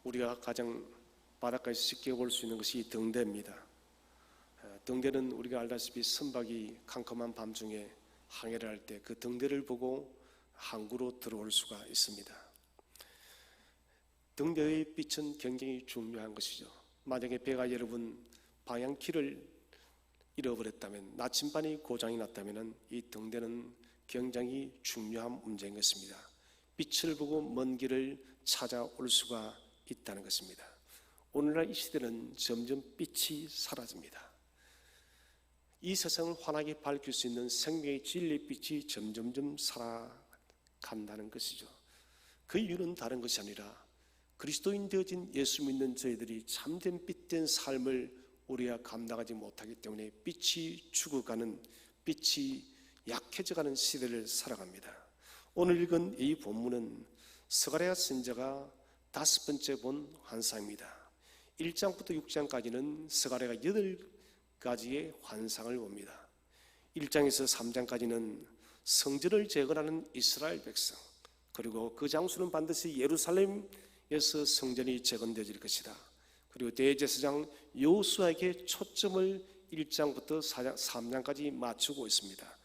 우리가 가장 바닷가에서 쉽게 볼 수 있는 것이 등대입니다. 등대는 우리가 알다시피 선박이 캄캄한 밤중에 항해를 할 때 그 등대를 보고 항구로 들어올 수가 있습니다. 등대의 빛은 굉장히 중요한 것이죠. 만약에 배가 여러분 방향키를 잃어버렸다면, 나침반이 고장이 났다면 이 등대는 굉장히 중요한 문제인 것입니다. 빛을 보고 먼 길을 찾아올 수가 있다는 것입니다. 오늘날 이 시대는 점점 빛이 사라집니다. 이 세상을 환하게 밝힐 수 있는 생명의 진리의 빛이 점점점 살아간다는 것이죠. 그 이유는 다른 것이 아니라 그리스도인 되어진 예수 믿는 저희들이 참된 빛된 삶을 우리가 감당하지 못하기 때문에 빛이 죽어가는, 빛이 약해져가는 시대를 살아갑니다. 오늘 읽은 이 본문은 스가랴 선지자가 5번째 본 환상입니다. 1장부터 6장까지는 스가랴가 8가지의 환상을 봅니다. 1장에서 3장까지는 성전을 재건하는 이스라엘 백성, 그리고 그 장소는 반드시 예루살렘에서 성전이 재건되어질 것이다. 그리고 대제사장 여호수아에게 초점을 1장부터 3장까지 맞추고 있습니다.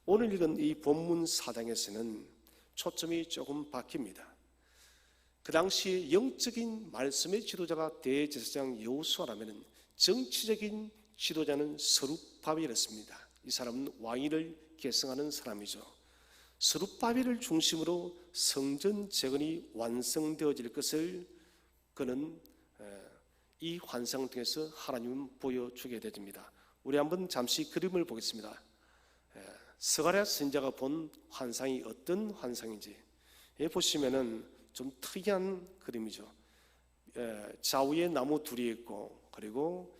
오늘 읽은 이 본문 4장에서는 초점이 조금 바뀝니다. 그 당시 영적인 말씀의 지도자가 대제사장 여호수아라면 정치적인 지도자는 스룹바벨이었습니다. 이 사람은 왕위를 계승하는 사람이죠. 스룹바벨을 중심으로 성전 재건이 완성되어질 것을 그는 이 환상을 통해서 하나님은 보여주게 됩니다. 우리 한번 잠시 그림을 보겠습니다. 스가랴 선지자가 본 환상이 어떤 환상인지 보시면은 좀 특이한 그림이죠. 좌우에 나무 둘이 있고, 그리고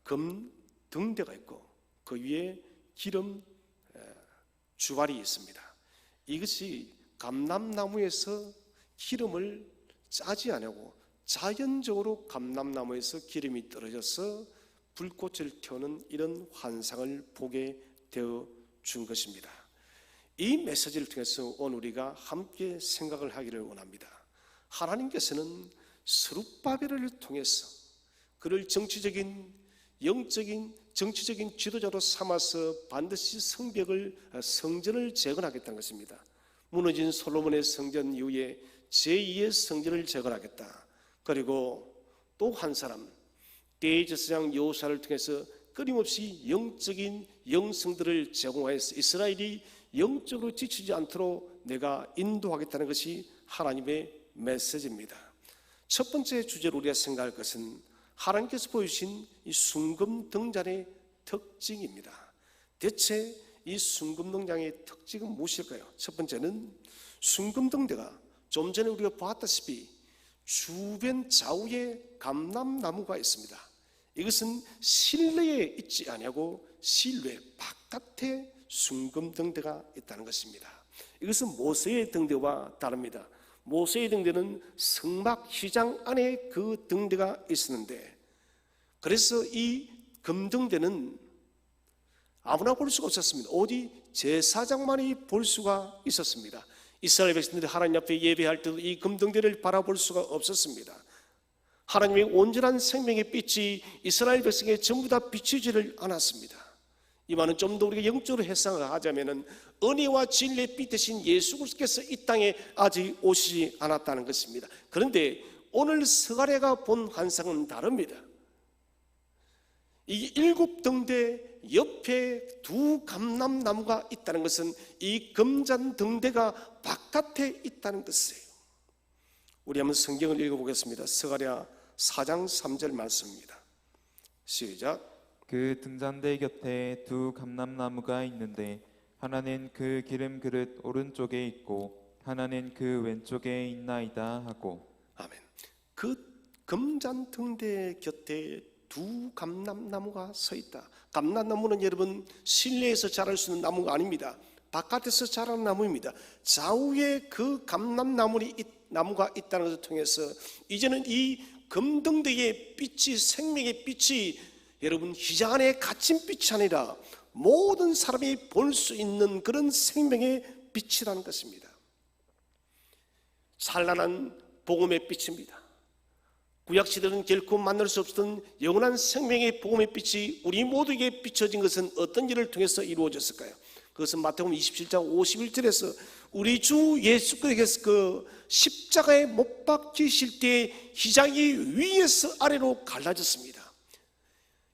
금 등대가 있고, 그 위에 기름 주갈이 있습니다. 이것이 감람나무에서 기름을 짜지 않고 자연적으로 감람나무에서 기름이 떨어져서 불꽃을 태우는 이런 환상을 보게 되어 준 것입니다. 이 메시지를 통해서 오늘 우리가 함께 생각을 하기를 원합니다. 하나님께서는 스룹바벨을 통해서 그를 정치적인, 영적인, 정치적인 지도자로 삼아서 반드시 성전을 재건하겠다는 것입니다. 무너진 솔로몬의 성전 이후에 제2의 성전을 재건하겠다. 그리고 또 한 사람, 대제사장 여호수아를 통해서 끊임없이 영적인 영성들을 제공하여서 이스라엘이 영적으로 지치지 않도록 내가 인도하겠다는 것이 하나님의 메시지입니다. 첫 번째 주제로 우리가 생각할 것은 하나님께서 보여주신 이 순금등잔의 특징입니다. 대체 이 순금등잔의 특징은 무엇일까요? 첫 번째는 순금등대가 좀 전에 우리가 보았다시피 주변 좌우에 감람나무가 있습니다. 이것은 실내에 있지 아니하고 실외 바깥에 순금등대가 있다는 것입니다. 이것은 모세의 등대와 다릅니다. 모세의 등대는 성막 휘장 안에 그 등대가 있었는데, 그래서 이 금등대는 아무나 볼 수가 없었습니다. 오직 제사장만이 볼 수가 있었습니다. 이스라엘 백성들이 하나님 앞에 예배할 때도 이 금등대를 바라볼 수가 없었습니다. 하나님의 온전한 생명의 빛이 이스라엘 백성에 전부 다 비추지를 않았습니다. 이 말은 좀 더 우리가 영적으로 해석을 하자면 은혜와 진리의 빛 대신 예수 그리스도께서 이 땅에 아직 오시지 않았다는 것입니다. 그런데 오늘 스가랴가 본 환상은 다릅니다. 이 7등대 옆에 2 감람나무가 있다는 것은 이 금잔 등대가 바깥에 있다는 것이에요. 우리 한번 성경을 읽어보겠습니다. 스가랴 4장 3절 말씀입니다. 시작. 그 등잔대 곁에 2 감람나무가 있는데 하나는 그 기름 그릇 오른쪽에 있고 하나는 그 왼쪽에 있나이다 하고. 아멘. 그 금잔 등대 곁에 2 감람나무가 서 있다. 감람나무는 여러분 실내에서 자랄 수 있는 나무가 아닙니다. 바깥에서 자라는 나무입니다. 좌우에 그 감람나무가 있다는 것을 통해서 이제는 이 금등대의 빛이, 생명의 빛이 여러분 휘장 안에 갇힌 빛이 아니라 모든 사람이 볼 수 있는 그런 생명의 빛이라는 것입니다. 찬란한 복음의 빛입니다. 구약시대는 결코 만날 수 없었던 영원한 생명의 복음의 빛이 우리 모두에게 비춰진 것은 어떤 일을 통해서 이루어졌을까요? 그것은 마태복음 27장 51절에서 우리 주 예수께서 그 십자가에 못 박히실 때에 휘장이 위에서 아래로 갈라졌습니다.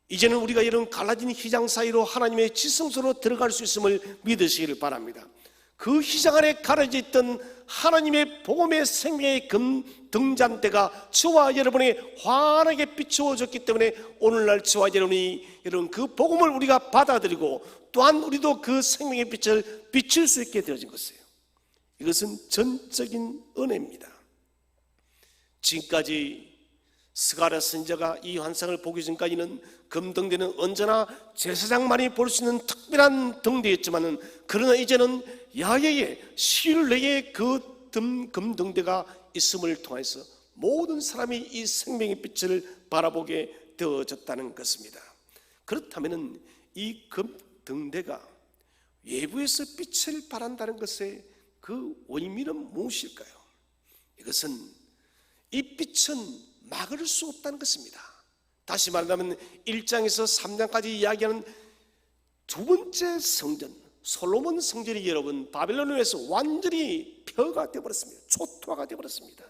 이제는 우리가 이런 갈라진 휘장 사이로 하나님의 지성소로 들어갈 수 있음을 믿으시기를 바랍니다. 그 휘장 안에 가려져 있던 하나님의 복음의 생명의 등잔대가 저와 여러분에게 환하게 비추어졌기 때문에 오늘날 저와 여러분이 그 복음을 우리가 받아들이고 또한 우리도 그 생명의 빛을 비출 수 있게 되어진 것이에요. 이것은 전적인 은혜입니다. 지금까지 스가랴 선지자가 이 환상을 보기 전까지는 금등대는 언제나 제사장만이 볼 수 있는 특별한 등대였지만, 그러나 이제는 야외에 실내에 그 금등대가 있음을 통해서 모든 사람이 이 생명의 빛을 바라보게 되어졌다는 것입니다. 그렇다면 이 금등대가 외부에서 빛을 발한다는 것의 그 의미는 무엇일까요? 이것은 이 빛은 막을 수 없다는 것입니다. 다시 말하면 1장에서 3장까지 이야기하는 두 번째 성전, 솔로몬 성전이 여러분 바벨론에서 완전히 폐허가 되어버렸습니다. 초토화가 되어버렸습니다.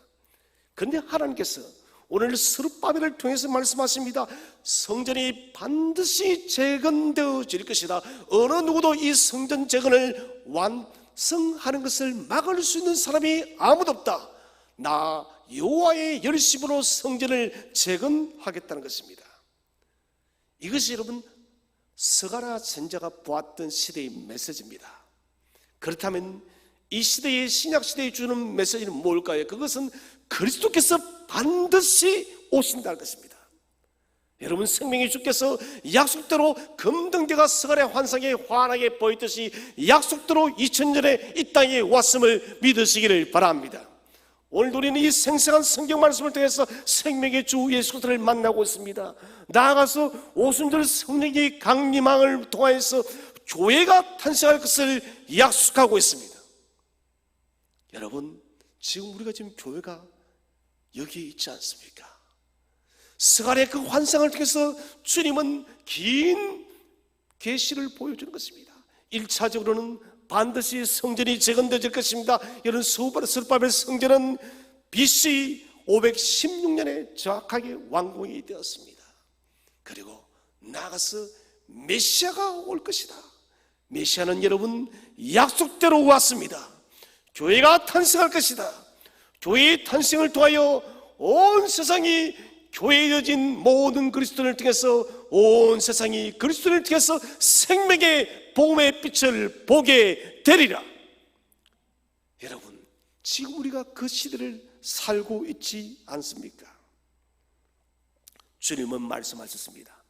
그런데 하나님께서 오늘 스룹바벨을 통해서 말씀하십니다. 성전이 반드시 재건되어질 것이다. 어느 누구도 이 성전 재건을 완성하는 것을 막을 수 있는 사람이 아무도 없다. 나 여호와의 열심으로 성전을 재건하겠다는 것입니다. 이것이 여러분 스가랴 선지자가 보았던 시대의 메시지입니다. 그렇다면 이 시대의 신약시대에 주는 메시지는 뭘까요? 그것은 그리스도께서 반드시 오신다는 것입니다. 여러분, 생명의 주께서 약속대로 금등대가 스가랴 환상에 환하게 보였듯이 약속대로 2000년에 이 땅에 왔음을 믿으시기를 바랍니다. 오늘 우리는 이 생생한 성경 말씀을 통해서 생명의 주 예수 그리스도를 만나고 있습니다. 나아가서 오순절 성령의 강림함을 통하여서 교회가 탄생할 것을 약속하고 있습니다. 여러분, 지금 우리가 지금 교회가 여기에 있지 않습니까? 스가랴의 그 환상을 통해서 주님은 긴 계시를 보여주는 것입니다. 1차적으로는 반드시 성전이 재건되어질 것입니다. 이런 스룹바벨 성전은 BC 516년에 정확하게 완공이 되었습니다. 그리고 나아가서 메시아가 올 것이다. 메시아는 여러분 약속대로 왔습니다. 교회가 탄생할 것이다. 교회의 탄생을 통하여 온 세상이 교회에 이어진 모든 그리스도를 통해서 온 세상이 그리스도를 통해서 생명의 복음의 빛을 보게 되리라. 여러분, 지금 우리가 그 시대를 살고 있지 않습니까? 주님은 말씀하셨습니다.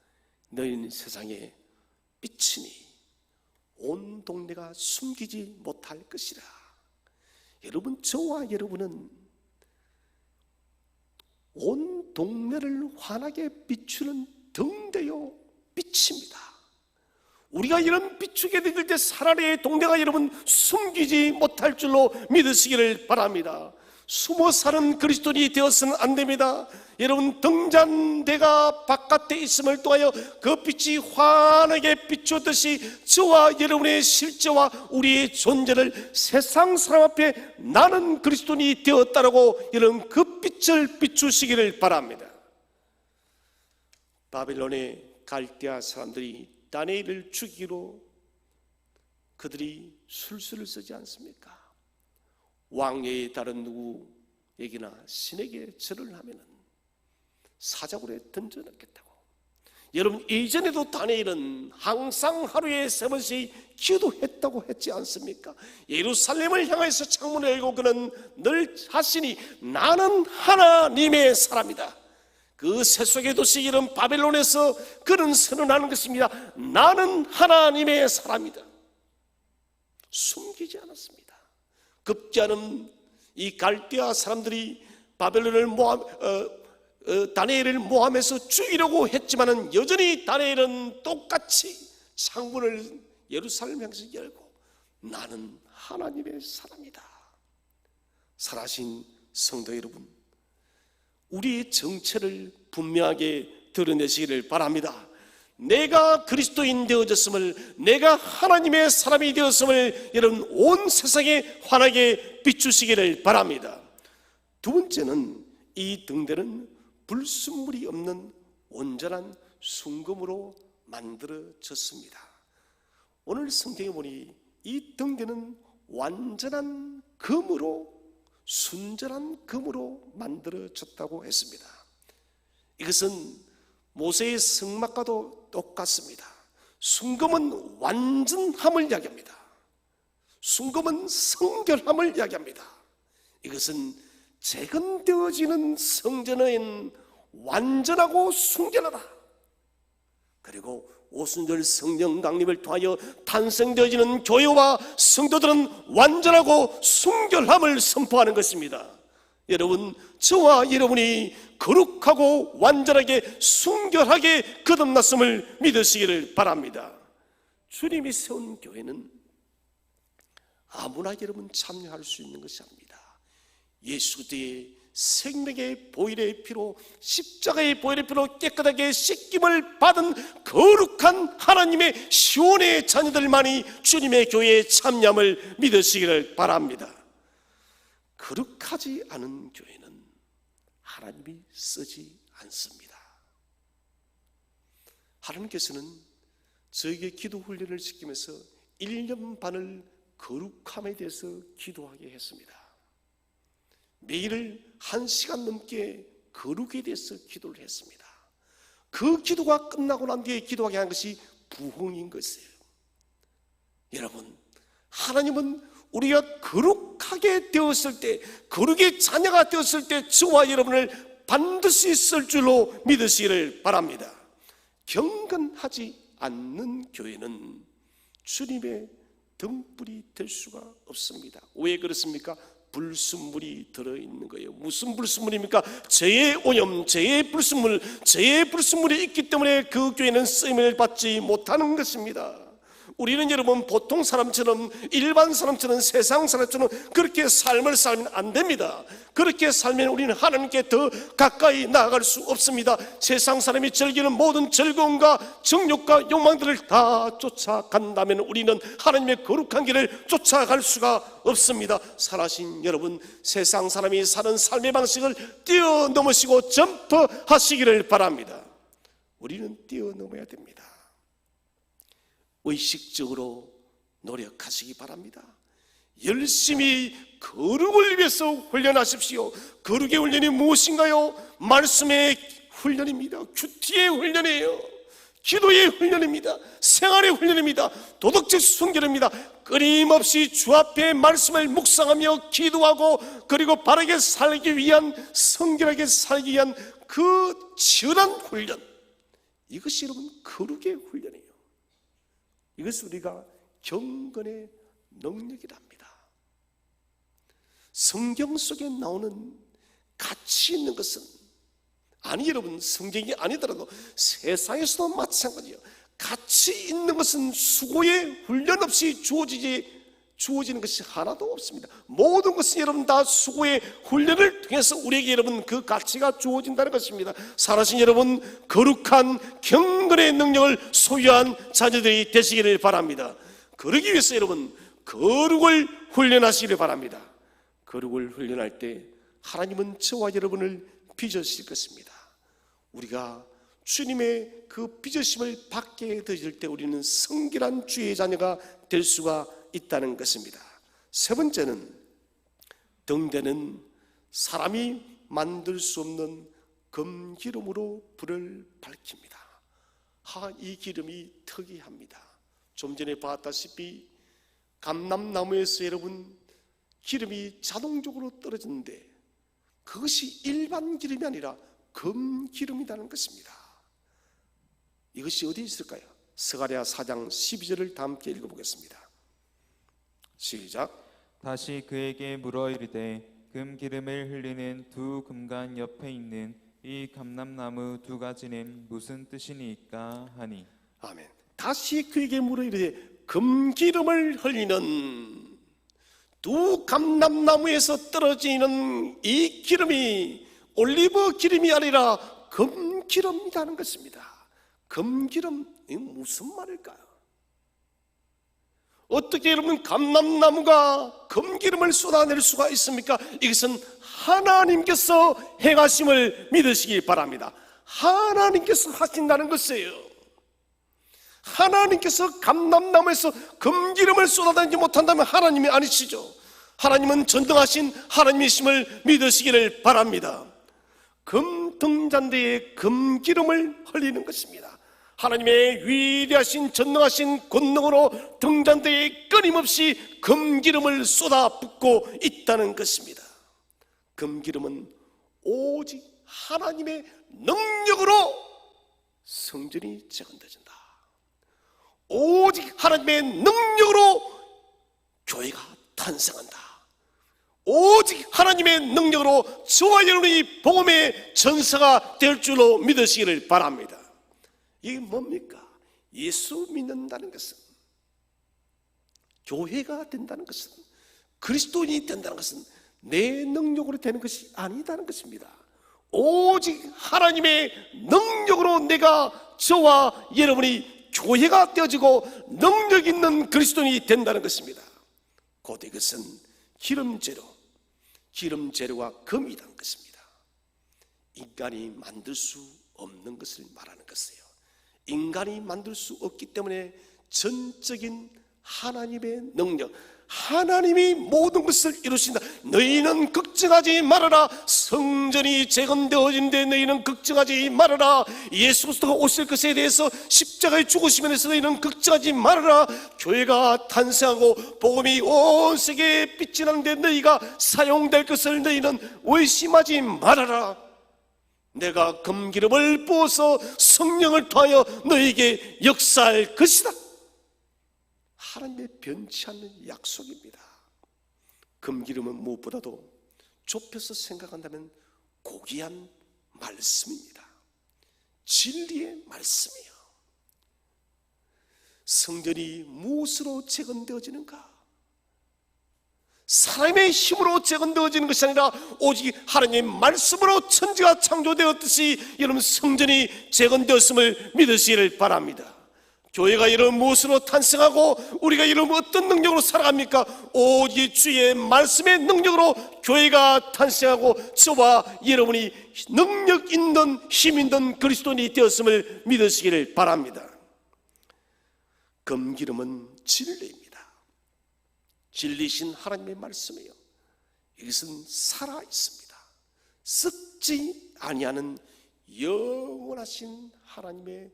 너희는 세상의 빛이니 온 동네가 숨기지 못할 것이라. 여러분, 저와 여러분은 온 동네를 환하게 비추는 등대요 빛입니다. 우리가 이런 비추게 될 때 사라리의 동네가 여러분 숨기지 못할 줄로 믿으시기를 바랍니다. 숨어 사는 그리스도인이 되어서는 안 됩니다. 여러분, 등잔대가 바깥에 있음을 통하여 그 빛이 환하게 비추었듯이 저와 여러분의 실제와 우리의 존재를 세상 사람 앞에 나는 그리스도인이 되었다라고 이런 그 빛을 비추시기를 바랍니다. 바벨론의 갈대아 사람들이 다니엘을 죽이기로 그들이 술수를 쓰지 않습니까? 왕의 다른 누구에게나 신에게 절을 하면은 사자굴에 던져넣겠다고. 여러분, 이전에도 다니엘은 항상 하루에 3번씩 기도했다고 했지 않습니까? 예루살렘을 향해서 창문을 열고 그는 늘 자신이 나는 하나님의 사람이다. 그 세속의 도시 이름 바벨론에서 그는 선언하는 것입니다. 나는 하나님의 사람이다. 숨기지 않았습니다. 급기야는 이 갈대아 사람들이 바벨론을 다니엘을 모함해서 죽이려고 했지만은 여전히 다니엘은 똑같이 창문을 예루살렘 향해서 열고 나는 하나님의 사람이다. 살아신 성도 여러분, 우리의 정체를 분명하게 드러내시기를 바랍니다. 내가 그리스도인 되어졌음을, 내가 하나님의 사람이 되었음을 여러분 온 세상에 환하게 비추시기를 바랍니다. 두 번째는 이 등대는 불순물이 없는 온전한 순금으로 만들어졌습니다. 오늘 성경에 보니 이 등대는 완전한 금으로, 순전한 금으로 만들어졌다고 했습니다. 이것은 모세의 성막과도 똑같습니다. 순금은 완전함을 이야기합니다. 순금은 성결함을 이야기합니다. 이것은 재건되어지는 성전은 완전하고 순결하다. 그리고 오순절 성령 강림을 통하여 탄생되어지는 교회와 성도들은 완전하고 순결함을 선포하는 것입니다. 여러분, 저와 여러분이 거룩하고 완전하게 순결하게 거듭났음을 믿으시기를 바랍니다. 주님이 세운 교회는 아무나 여러분 참여할 수 있는 것이 아닙니다. 예수 그리스도의 생명의 보혈의 피로, 십자가의 보혈의 피로 깨끗하게 씻김을 받은 거룩한 하나님의 시온의 자녀들만이 주님의 교회에 참여함을 믿으시기를 바랍니다. 거룩하지 않은 교회는 하나님이 쓰지 않습니다. 하나님께서는 저에게 기도 훈련을 시키면서 1년 반을 거룩함에 대해서 기도하게 했습니다. 매일 1시간 넘게 거룩에 대해서 기도를 했습니다. 그 기도가 끝나고 난 뒤에 기도하게 한 것이 부흥인 것이에요. 여러분, 하나님은 우리가 거룩하게 되었을 때, 거룩의 자녀가 되었을 때 저와 여러분을 반드시 쓸 줄로 믿으시기를 바랍니다. 경건하지 않는 교회는 주님의 등불이 될 수가 없습니다. 왜 그렇습니까? 불순물이 들어있는 거예요. 무슨 불순물입니까? 죄의 오염, 죄의 불순물이 있기 때문에 그 교회는 쓰임을 받지 못하는 것입니다. 우리는 여러분 보통 사람처럼, 일반 사람처럼, 세상 사람처럼 그렇게 삶을 살면 안 됩니다. 그렇게 살면 우리는 하나님께 더 가까이 나아갈 수 없습니다. 세상 사람이 즐기는 모든 즐거움과 정욕과 욕망들을 다 쫓아간다면 우리는 하나님의 거룩한 길을 쫓아갈 수가 없습니다. 살아신 여러분, 세상 사람이 사는 삶의 방식을 뛰어넘으시고 점프하시기를 바랍니다. 우리는 뛰어넘어야 됩니다. 의식적으로 노력하시기 바랍니다. 열심히 거룩을 위해서 훈련하십시오. 거룩의 훈련이 무엇인가요? 말씀의 훈련입니다. 큐티의 훈련이에요. 기도의 훈련입니다. 생활의 훈련입니다. 도덕적 순결입니다. 끊임없이 주 앞에 말씀을 묵상하며 기도하고, 그리고 바르게 살기 위한, 성결하게 살기 위한 그 치열한 훈련, 이것이 여러분 거룩의 훈련이에요. 이것을 우리가 경건의 능력이랍니다. 성경 속에 나오는 가치 있는 것은, 아니 여러분, 성경이 아니더라도 세상에서도 마찬가지예요. 가치 있는 것은 수고의 훈련 없이 주어지는 것이 하나도 없습니다. 모든 것은 여러분 다 수고의 훈련을 통해서 우리에게 여러분 그 가치가 주어진다는 것입니다. 살아신 여러분, 거룩한 경건의 능력을 소유한 자녀들이 되시기를 바랍니다. 그러기 위해서 여러분 거룩을 훈련하시기를 바랍니다. 거룩을 훈련할 때 하나님은 저와 여러분을 빚으실 것입니다. 우리가 주님의 그 빚으심을 받게 되질 때 우리는 성결한 주의 자녀가 될 수가 있다는 것입니다. 세 번째는, 등대는 사람이 만들 수 없는 금기름으로 불을 밝힙니다. 이 기름이 특이합니다. 좀 전에 봤다시피 감람나무에서 여러분 기름이 자동적으로 떨어지는데 그것이 일반 기름이 아니라 금기름이라는 것입니다. 이것이 어디에 있을까요? 스가랴 4장 12절을 다 함께 읽어보겠습니다. 시작. 다시 그에게 물어 이르되 금기름을 흘리는 두 금관 옆에 있는 이 감람나무 두 가지는 무슨 뜻이니까 하니. 아멘. 다시 그에게 물어 이르되 금기름을 흘리는 두 감람나무에서 떨어지는 이 기름이 올리브 기름이 아니라 금기름이라는 것입니다. 금기름, 이 무슨 말일까요? 어떻게 여러분 감람나무가 금기름을 쏟아낼 수가 있습니까? 이것은 하나님께서 행하심을 믿으시기 바랍니다. 하나님께서 하신다는 것이에요. 하나님께서 감람나무에서 금기름을 쏟아내지 못한다면 하나님이 아니시죠. 하나님은 전능하신 하나님이심을 믿으시기를 바랍니다. 금등잔대에 금기름을 흘리는 것입니다. 하나님의 위대하신 전능하신 권능으로 등잔대에 끊임없이 금기름을 쏟아붓고 있다는 것입니다. 금기름은 오직 하나님의 능력으로 성전이 재건되어진다. 오직 하나님의 능력으로 교회가 탄생한다. 오직 하나님의 능력으로 저와 여러분이 복음의 전사가 될 줄로 믿으시기를 바랍니다. 이게 뭡니까? 예수 믿는다는 것은, 교회가 된다는 것은, 그리스도인이 된다는 것은 내 능력으로 되는 것이 아니다는 것입니다. 오직 하나님의 능력으로 내가, 저와 여러분이 교회가 되어지고 능력 있는 그리스도인이 된다는 것입니다. 곧 이것은 기름재료가 금이라는 것입니다. 인간이 만들 수 없는 것을 말하는 것이에요. 인간이 만들 수 없기 때문에 전적인 하나님의 능력, 하나님이 모든 것을 이루신다. 너희는 걱정하지 말아라. 성전이 재건되어진데 너희는 걱정하지 말아라. 예수 그리스도가 오실 것에 대해서 십자가에 죽으심에 대해서 너희는 걱정하지 말아라. 교회가 탄생하고 복음이 온 세계에 빛이 나는데 너희가 사용될 것을 너희는 의심하지 말아라. 내가 금기름을 부어서 성령을 통하여 너희에게 역사할 것이다. 하나님의 변치 않는 약속입니다. 금기름은 무엇보다도 좁혀서 생각한다면 고귀한 말씀입니다. 진리의 말씀이요. 성전이 무엇으로 재건되어지는가? 사람의 힘으로 재건되어지는 것이 아니라 오직 하나님의 말씀으로 천지가 창조되었듯이 여러분 성전이 재건되었음을 믿으시기를 바랍니다. 교회가 여러분 무엇으로 탄생하고 우리가 여러분 어떤 능력으로 살아갑니까? 오직 주의 말씀의 능력으로 교회가 탄생하고 저와 여러분이 능력 있는 힘 있는 그리스도인이 되었음을 믿으시기를 바랍니다. 금기름은 진리입니다. 진리신 하나님의 말씀이에요. 이것은 살아있습니다. 썩지 아니하는 영원하신 하나님의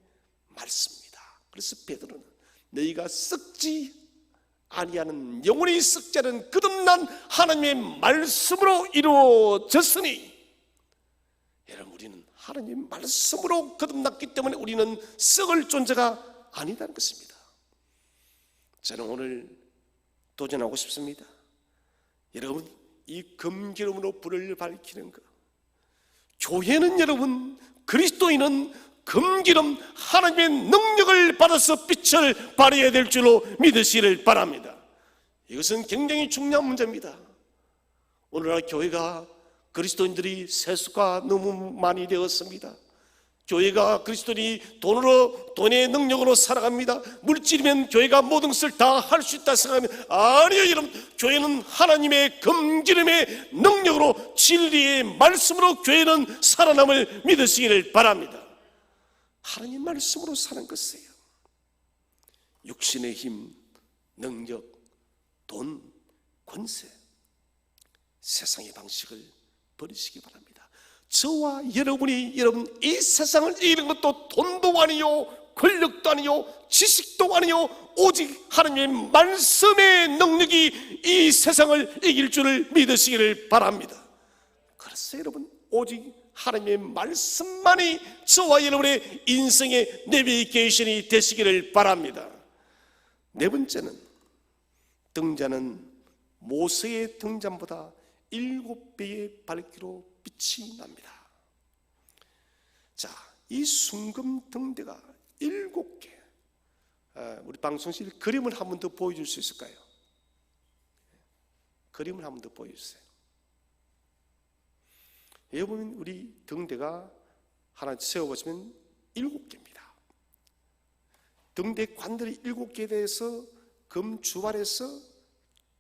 말씀입니다. 그래서 베드로는 너희가 썩지 아니하는, 영원히 썩지 않은 거듭난 하나님의 말씀으로 이루어졌으니, 여러분 우리는 하나님의 말씀으로 거듭났기 때문에 우리는 썩을 존재가 아니다는 것입니다. 저는 오늘 도전하고 싶습니다. 여러분 이 금기름으로 불을 밝히는 것, 교회는 여러분, 그리스도인은 금기름 하나님의 능력을 받아서 빛을 발해야 될 줄로 믿으시기를 바랍니다. 이것은 굉장히 중요한 문제입니다. 오늘날 교회가, 그리스도인들이 세수가 너무 많이 되었습니다. 교회가, 그리스도인이 돈의 능력으로 살아갑니다. 물질이면 교회가 모든 것을 다 할 수 있다 생각하면 아니요. 여러분, 교회는 하나님의 금기름의 능력으로, 진리의 말씀으로 교회는 살아남을 믿으시기를 바랍니다. 하나님 말씀으로 사는 것이에요. 육신의 힘, 능력, 돈, 권세, 세상의 방식을 버리시기 바랍니다. 저와 여러분이 여러분 이 세상을 이기는 것도 돈도 아니요, 권력도 아니요, 지식도 아니요, 오직 하나님의 말씀의 능력이 이 세상을 이길 줄을 믿으시기를 바랍니다. 그래서 여러분 오직 하나님의 말씀만이 저와 여러분의 인생의 내비게이션이 되시기를 바랍니다. 네 번째는, 등잔은 모세의 등잔보다 7배의 밝기로 빛이 납니다. 자, 이 순금 등대가 7개. 우리 방송실 그림을 한 번 더 보여줄 수 있을까요? 그림을 한 번 더 보여주세요. 여러분, 우리 등대가 하나 세워보시면 7개입니다. 등대 관들이 7개에 대해서 금주발에서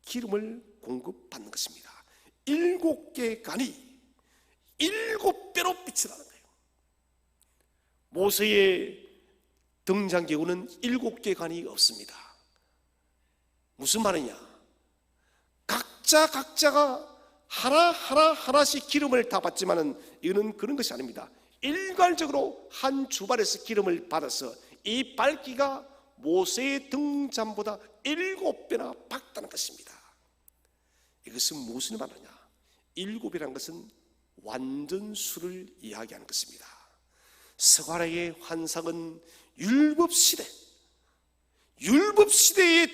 기름을 공급받는 것입니다. 7개 간이 7배로 빛이 나는 거예요. 모세의 등잔기구는 7개 간이 없습니다. 무슨 말이냐? 각자가 하나씩 기름을 다 받지만은 이거는 그런 것이 아닙니다. 일괄적으로 한 주발에서 기름을 받아서 이 밝기가 모세의 등잔보다 7배나 밝다는 것입니다. 이것은 무슨 말이냐? 7이라는 것은 완전수를 이야기하는 것입니다. 스가랴의 환상은 율법시대의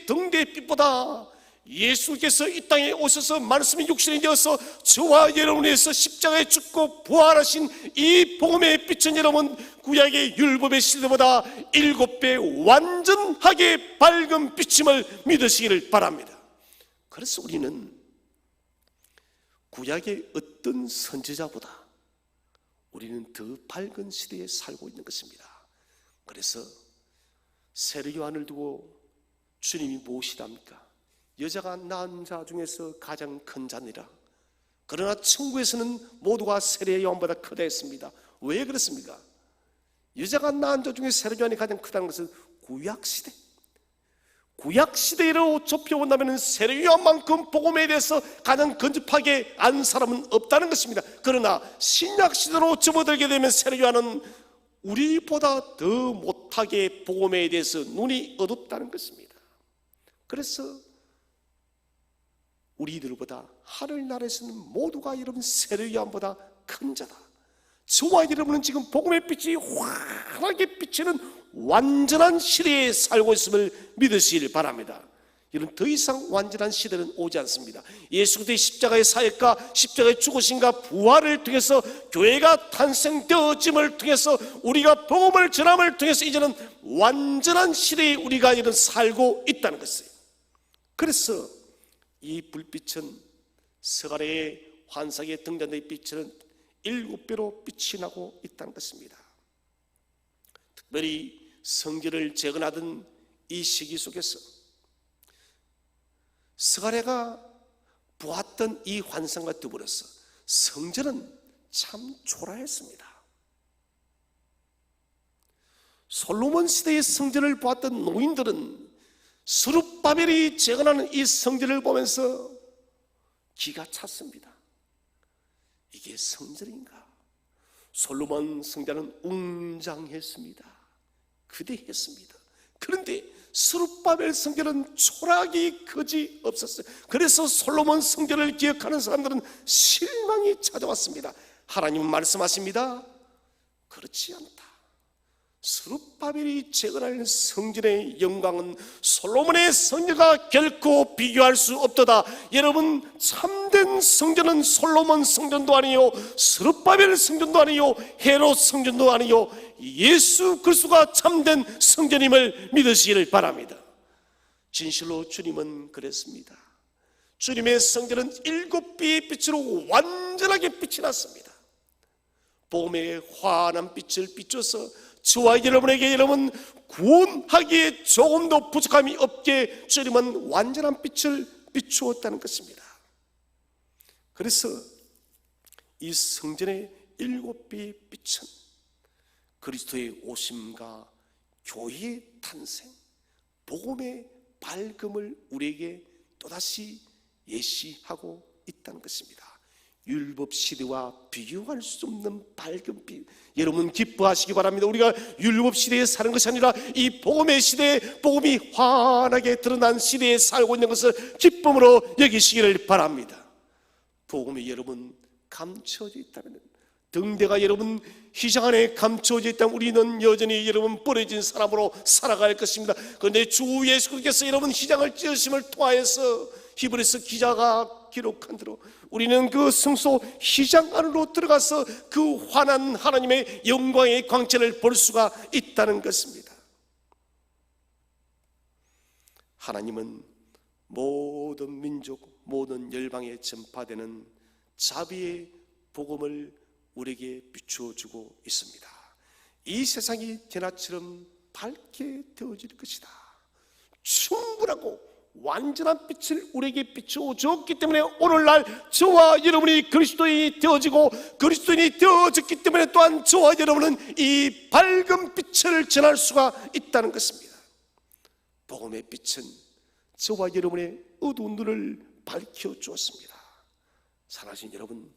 등대빛보다 예수께서 이 땅에 오셔서 말씀이 육신이 되어서 저와 여러분을 위해서 십자가에 죽고 부활하신 이 복음의 빛은 여러분 구약의 율법의 시대보다 7배 완전하게 밝은 빛임을 믿으시기를 바랍니다. 그래서 우리는 구약의 어떤 선지자보다 우리는 더 밝은 시대에 살고 있는 것입니다. 그래서 세례요한을 두고 주님이 무엇이랍니까? 여자가 낳은 자 중에서 가장 큰 자니라. 그러나 천국에서는 모두가 세례요한보다 크다 했습니다. 왜 그렇습니까? 여자가 낳은 자 중에 세례요한이 가장 크다는 것은 구약시대로 좁혀본다면 세례요한만큼 복음에 대해서 가장 근접하게 안 사람은 없다는 것입니다. 그러나 신약시대로 접어들게 되면 세례요한은 우리보다 더 못하게 복음에 대해서 눈이 어둡다는 것입니다. 그래서 우리들보다 하늘나라에서는 모두가 여러분 세례요한보다 큰 자다. 저와 여러분은 지금 복음의 빛이 환하게 비치는 완전한 시대에 살고 있음을 믿으시길 바랍니다. 여러분, 더 이상 완전한 시대는 오지 않습니다. 예수 그리스도의 십자가의 사역과 십자가의 죽으심과 부활을 통해서 교회가 탄생되어짐을 통해서 우리가 복음을 전함을 통해서 이제는 완전한 시대에 우리가 이런 살고 있다는 것이에요. 그래서 이 불빛은 스가랴의 환상에 등장된 빛은 7배로 빛이 나고 있다는 것입니다. 특별히 성전을 재건하던 이 시기 속에서 스가랴가 보았던 이 환상과 더불어서 성전은 참 초라했습니다. 솔로몬 시대의 성전을 보았던 노인들은 스룹바벨이 재건하는 이 성전을 보면서 기가 찼습니다. 이게 성전인가? 솔로몬 성전은 웅장했습니다. 거대했습니다. 그런데 스룹바벨 성전은 초라하기 거지 없었어요. 그래서 솔로몬 성전을 기억하는 사람들은 실망이 찾아왔습니다. 하나님은 말씀하십니다. 그렇지 않다. 스룹바벨이 재건할 성전의 영광은 솔로몬의 성전과 결코 비교할 수 없도다. 여러분, 참된 성전은 솔로몬 성전도 아니요, 스룹바벨 성전도 아니요, 헤롯 성전도 아니요, 예수 그리스도가 참된 성전임을 믿으시기를 바랍니다. 진실로 주님은 그랬습니다. 주님의 성전은 7배의 빛으로 완전하게 빛이 났습니다. 복음의 환한 빛을 비춰서 저와 여러분에게 여러분 구원하기에 조금도 부족함이 없게 주님은 완전한 빛을 비추었다는 것입니다. 그래서 이 성전의 7배의 빛은 그리스도의 오심과 교회의 탄생, 복음의 밝음을 우리에게 또다시 예시하고 있다는 것입니다. 율법 시대와 비교할 수 없는 밝은 빛, 여러분 기뻐하시기 바랍니다. 우리가 율법 시대에 사는 것이 아니라 이 복음의 시대에 복음이 환하게 드러난 시대에 살고 있는 것을 기쁨으로 여기시기를 바랍니다. 복음이 여러분 감춰져 있다면, 등대가 여러분 휘장 안에 감춰져 있다면 우리는 여전히 여러분 버려진 사람으로 살아갈 것입니다. 그런데 주 예수께서 여러분 휘장을 찢으심을 통하여서 히브리서 기자가 기록한 대로 우리는 그 성소 휘장 안으로 들어가서 그 환한 하나님의 영광의 광채를 볼 수가 있다는 것입니다. 하나님은 모든 민족, 모든 열방에 전파되는 자비의 복음을 우리에게 비추어주고 있습니다. 이 세상이 대낮처럼 밝게 되어질 것이다. 충분하고 완전한 빛을 우리에게 비추어 주었기 때문에 오늘날 저와 여러분이 그리스도인이 되어지고 그리스도인이 되어졌기 때문에 또한 저와 여러분은 이 밝은 빛을 전할 수가 있다는 것입니다. 복음의 빛은 저와 여러분의 어두운 눈을 밝혀 주었습니다. 사랑하신 여러분,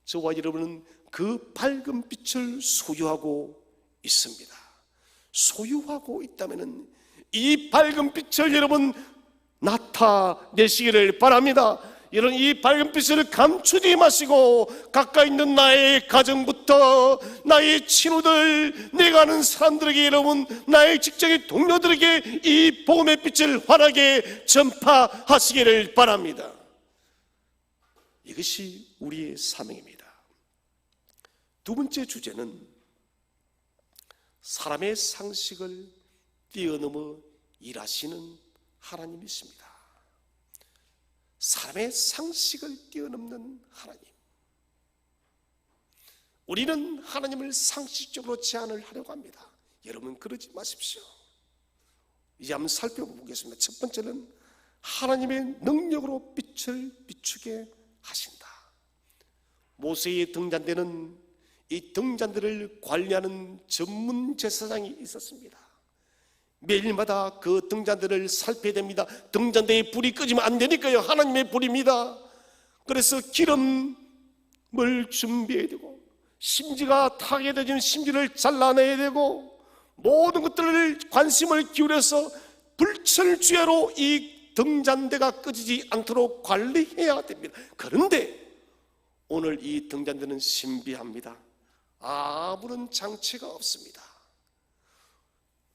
저와 여러분은 그 밝은 빛을 소유하고 있습니다. 소유하고 있다면 이 밝은 빛을 여러분 나타내시기를 바랍니다. 여러분, 이 밝은 빛을 감추지 마시고 가까이 있는 나의 가정부터 나의 친구들, 내가 아는 사람들에게, 여러분 나의 직장의 동료들에게 이 복음의 빛을 환하게 전파하시기를 바랍니다. 이것이 우리의 사명입니다. 두 번째 주제는 사람의 상식을 뛰어넘어 일하시는 하나님이십니다. 사람의 상식을 뛰어넘는 하나님. 우리는 하나님을 상식적으로 제한을 하려고 합니다. 여러분, 그러지 마십시오. 이제 한번 살펴보겠습니다. 첫 번째는 하나님의 능력으로 빛을 비추게 하신다. 모세의 등잔대는 이 등잔대를 관리하는 전문 제사장이 있었습니다. 매일마다 그 등잔대를 살펴야 됩니다. 등잔대에 불이 끄지면 안 되니까요. 하나님의 불입니다. 그래서 기름을 준비해야 되고, 심지가 타게 되면 심지를 잘라내야 되고, 모든 것들을 관심을 기울여서 불철주야로 이 등잔대가 꺼지지 않도록 관리해야 됩니다. 그런데 오늘 이 등잔대는 신비합니다. 아무런 장치가 없습니다.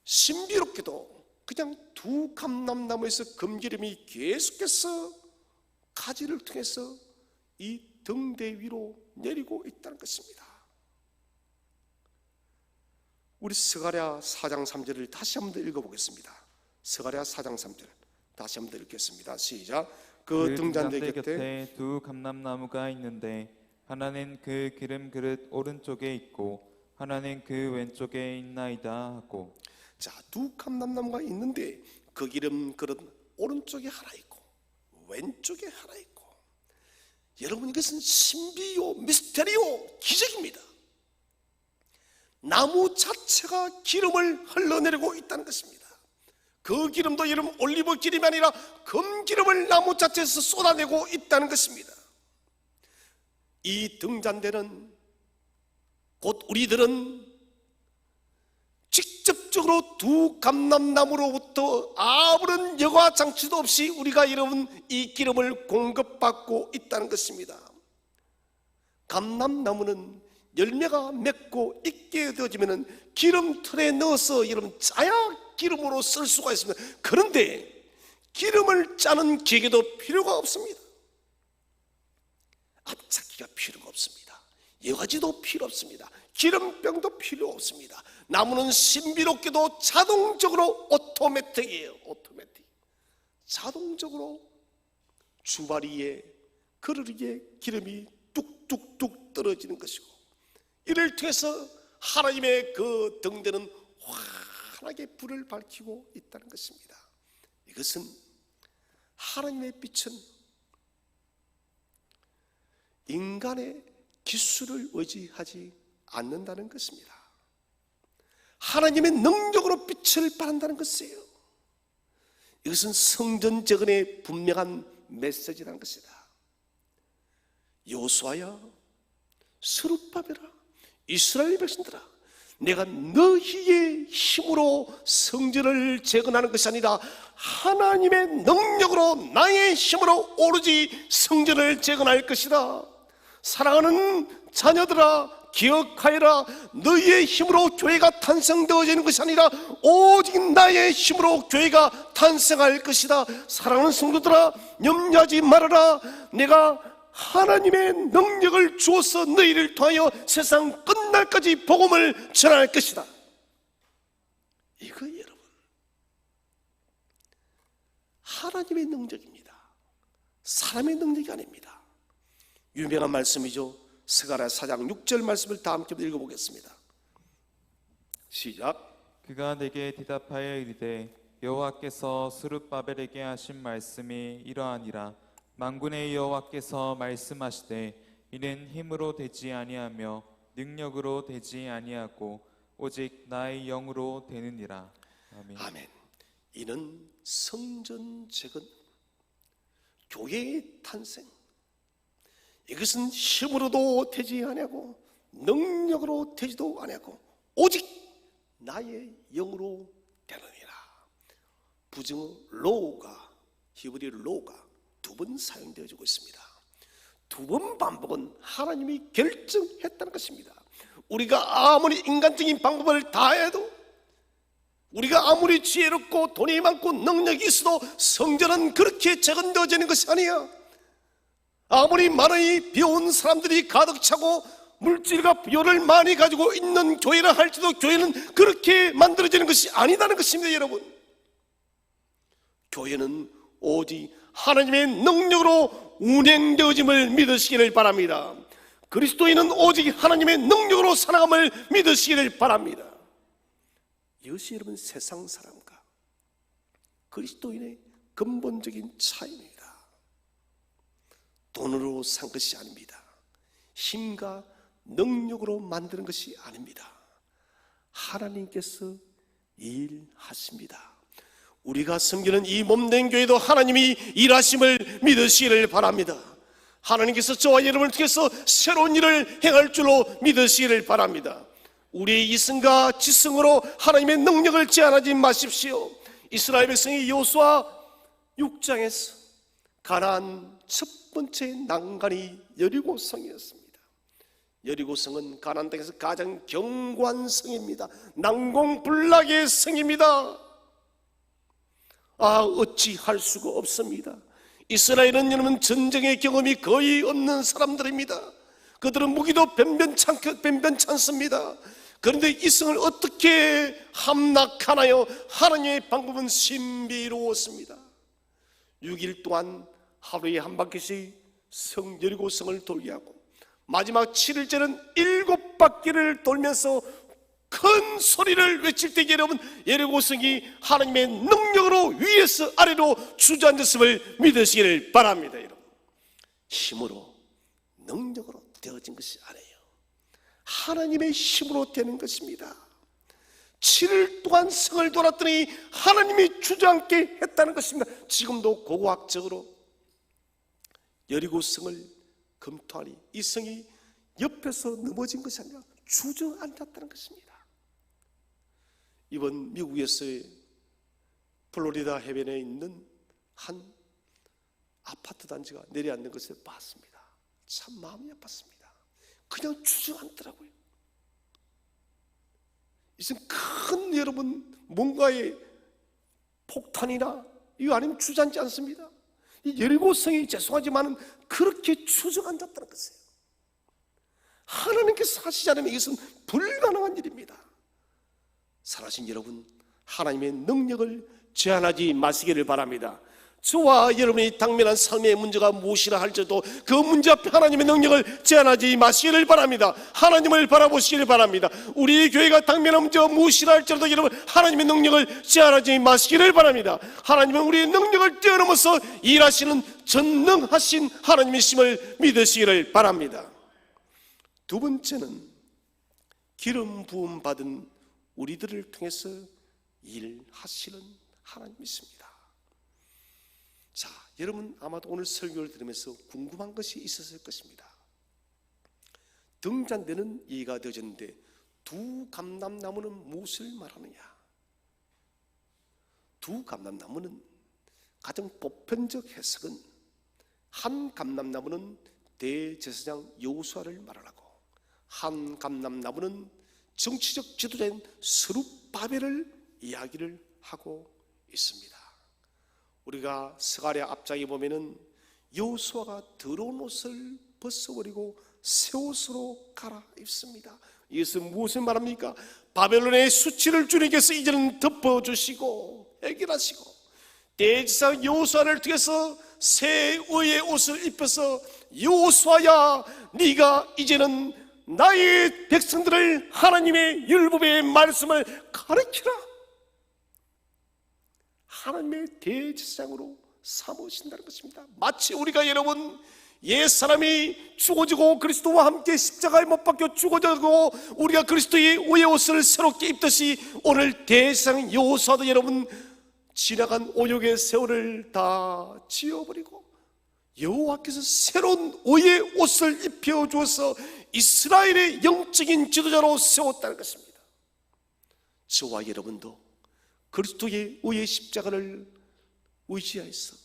신비롭게도 그냥 두 감람나무에서 금기름이 계속해서 가지를 통해서 이 등대 위로 내리고 있다는 것입니다. 우리 스가랴 4장 3절을 다시 한번 더 읽어보겠습니다. 스가랴 4장 3절 다시 한번 더 읽겠습니다. 시작. 그 등잔대 곁에 두 감람나무가 있는데 하나는 그 기름 그릇 오른쪽에 있고 하나는 그 왼쪽에 있나이다 하고. 자, 두 감람나무가 있는데 그 기름 그릇 오른쪽에 하나 있고 왼쪽에 하나 있고. 여러분, 이것은 신비요 미스테리요 기적입니다. 나무 자체가 기름을 흘러내리고 있다는 것입니다. 그 기름도 여러분 올리브 기름이 아니라 금기름을 나무 자체에서 쏟아내고 있다는 것입니다. 이 등잔대는 곧 우리들은 직접적으로 두 감람나무로부터 아무런 여과 장치도 없이 우리가 여러분 이 기름을 공급받고 있다는 것입니다. 감람나무는 열매가 맺고 익게 되어지면 기름틀에 넣어서 여러분 짜야 기름으로 쓸 수가 있습니다. 그런데 기름을 짜는 기계도 필요가 없습니다. 앞잡기가 필요가 없습니다. 여과지도 필요 없습니다. 기름병도 필요 없습니다. 나무는 신비롭게도 자동적으로 오토매틱이에요. 오토매틱. 자동적으로 주바리에 그릇에 기름이 뚝뚝뚝 떨어지는 것이고, 이를 통해서 하나님의 그 등대는 환하게 불을 밝히고 있다는 것입니다. 이것은 하나님의 빛은 인간의 기술을 의지하지 않는다는 것입니다. 하나님의 능력으로 빛을 발한다는 것이에요. 이것은 성전 재건의 분명한 메시지라는 것이다. 여호수아야, 스룹바벨아, 이스라엘 백성들아, 내가 너희의 힘으로 성전을 재건하는 것이 아니라 하나님의 능력으로, 나의 힘으로 오로지 성전을 재건할 것이다. 사랑하는 자녀들아, 기억하여라. 너희의 힘으로 교회가 탄생되어지는 것이 아니라 오직 나의 힘으로 교회가 탄생할 것이다. 사랑하는 성도들아, 염려하지 말아라. 내가 하나님의 능력을 주어서 너희를 통하여 세상 끝날까지 복음을 전할 것이다. 이거 여러분, 하나님의 능력입니다. 사람의 능력이 아닙니다. 유명한 말씀이죠. 스가랴 4장 6절 말씀을 다 함께 읽어보겠습니다. 시작. 그가 내게 대답하여 이르되 여호와께서 스룹바벨에게 하신 말씀이 이러하니라. 만군의 여호와께서 말씀하시되 이는 힘으로 되지 아니하며 능력으로 되지 아니하고 오직 나의 영으로 되느니라. 아멘. 아멘. 이는 성전 재건, 교회의 탄생, 이것은 힘으로도 되지 아니하고 능력으로 되지도 아니하고 오직 나의 영으로 되느니라. 부정어 로가, 히브리 로가 두 번 사용되어지고 있습니다. 두 번 반복은 하나님이 결정했다는 것입니다. 우리가 아무리 인간적인 방법을 다해도, 우리가 아무리 지혜롭고 돈이 많고 능력이 있어도 성전은 그렇게 재건되어지는 것이 아니야. 아무리 많이 배운 사람들이 가득 차고 물질과 부여를 많이 가지고 있는 교회라 할지도 교회는 그렇게 만들어지는 것이 아니다는 것입니다. 여러분, 교회는 오직 하나님의 능력으로 운행되어짐을 믿으시기를 바랍니다. 그리스도인은 오직 하나님의 능력으로 살아감을 믿으시기를 바랍니다. 이것이 여러분 세상 사람과 그리스도인의 근본적인 차이입니다. 돈으로 산 것이 아닙니다. 힘과 능력으로 만드는 것이 아닙니다. 하나님께서 일하십니다. 우리가 섬기는 이 몸된 교회도 하나님이 일하심을 믿으시기를 바랍니다. 하나님께서 저와 여러분을 통해서 새로운 일을 행할 줄로 믿으시기를 바랍니다. 우리의 이승과 지승으로 하나님의 능력을 제한하지 마십시오. 이스라엘 백성이 여호수아 6장에서 가나안 첫 번째 난간이 여리고성이었습니다. 여리고성은 가나안 땅에서 가장 견고한 성입니다. 난공불락의 성입니다. 어찌할 수가 없습니다. 이스라엘은 여러분 전쟁의 경험이 거의 없는 사람들입니다. 그들은 무기도 변변찮습니다. 그런데 이 성을 어떻게 함락하나요? 하나님의 방법은 신비로웠습니다. 6일 동안 하루에 한 바퀴씩 성 여리고성을 돌게 하고 마지막 7일째는 7바퀴를 돌면서 큰 소리를 외칠 때 여러분 여리고성이 하나님의 능력으로 위에서 아래로 주저앉았음을 믿으시기를 바랍니다. 여러분, 힘으로 능력으로 되어진 것이 아니에요. 하나님의 힘으로 되는 것입니다. 7일 동안 성을 돌았더니 하나님이 주저앉게 했다는 것입니다. 지금도 고고학적으로 여리고성을 검토하니 이 성이 옆에서 넘어진 것이 아니라 주저앉았다는 것입니다. 이번 미국에서의 플로리다 해변에 있는 한 아파트 단지가 내려앉는 것을 봤습니다. 참 마음이 아팠습니다. 그냥 주저앉더라고요. 이제 큰 여러분 뭔가의 폭탄이나 이거 아니면 주저앉지 않습니다. 이 여리고성이 죄송하지만 그렇게 주저앉았다는 것이에요. 하나님께서 하시지 않으면 이것은 불가능한 일입니다. 살아신 여러분, 하나님의 능력을 제한하지 마시기를 바랍니다. 저와 여러분이 당면한 삶의 문제가 무엇이라 할지라도 그 문제 앞에 하나님의 능력을 제한하지 마시기를 바랍니다. 하나님을 바라보시기를 바랍니다. 우리 교회가 당면한 문제가 무엇이라 할지라도 여러분 하나님의 능력을 제한하지 마시기를 바랍니다. 하나님은 우리의 능력을 뛰어넘어서 일하시는 전능하신 하나님이심을 믿으시기를 바랍니다. 두 번째는 기름 부음 받은 우리들을 통해서 일하시는 하나님이십니다. 자, 여러분 아마도 오늘 설교를 들으면서 궁금한 것이 있었을 것입니다. 등잔대는 이해가 되어졌는데 두 감람나무는 무엇을 말하느냐? 두 감람나무는 가장 보편적 해석은 한 감람나무는 대제사장 여호수아를 말하라고, 한 감람나무는 정치적 지도자인 스룹바벨을 이야기를 하고 있습니다. 우리가 스가랴 앞장에 보면은 여호수아가 더러운 옷을 벗어버리고 새 옷으로 갈아입습니다. 이것은 무엇을 말합니까? 바벨론의 수치를 주님께서 이제는 덮어주시고 해결하시고 대제사장 여호수아를 통해서 새 의의 옷을 입혀서 여호수아야, 네가 이제는 나의 백성들을 하나님의 율법의 말씀을 가르치라. 하나님의 대제사장으로 삼으신다는 것입니다. 마치 우리가 여러분 옛사람이 죽어지고 그리스도와 함께 십자가에 못 박혀 죽어지고 우리가 그리스도의 의의 옷을 새롭게 입듯이 오늘 대제사장 여호수아도 여러분 지나간 오욕의 세월을 다 지워버리고 여호와께서 새로운 의의 옷을 입혀주어서 이스라엘의 영적인 지도자로 세웠다는 것입니다. 저와 여러분도 그리스도의 의의 십자가를 의지하여서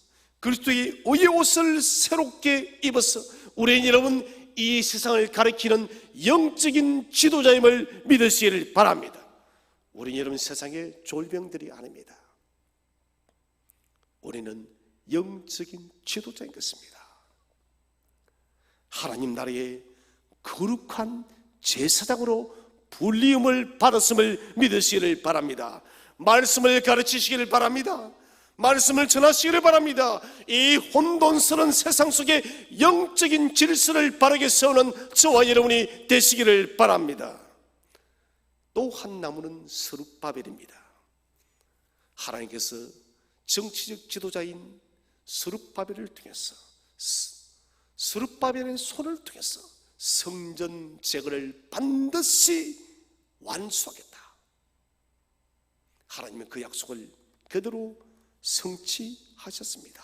그리스도의 의의 옷을 새롭게 입어서 우리 여러분 이 세상을 가리키는 영적인 지도자임을 믿으시기를 바랍니다. 우리 여러분 세상의 졸병들이 아닙니다. 우리는 영적인 지도자인 것입니다. 하나님 나라의 거룩한 제사장으로 불리움을 받았음을 믿으시기를 바랍니다. 말씀을 가르치시기를 바랍니다. 말씀을 전하시기를 바랍니다. 이 혼돈스러운 세상 속에 영적인 질서를 바르게 세우는 저와 여러분이 되시기를 바랍니다. 또 한 나무는 스룹바벨입니다. 하나님께서 정치적 지도자인 스룹바벨을 통해서 스룹바벨의 손을 통해서 성전 재건을 반드시 완수하겠다. 하나님은 그 약속을 그대로 성취하셨습니다.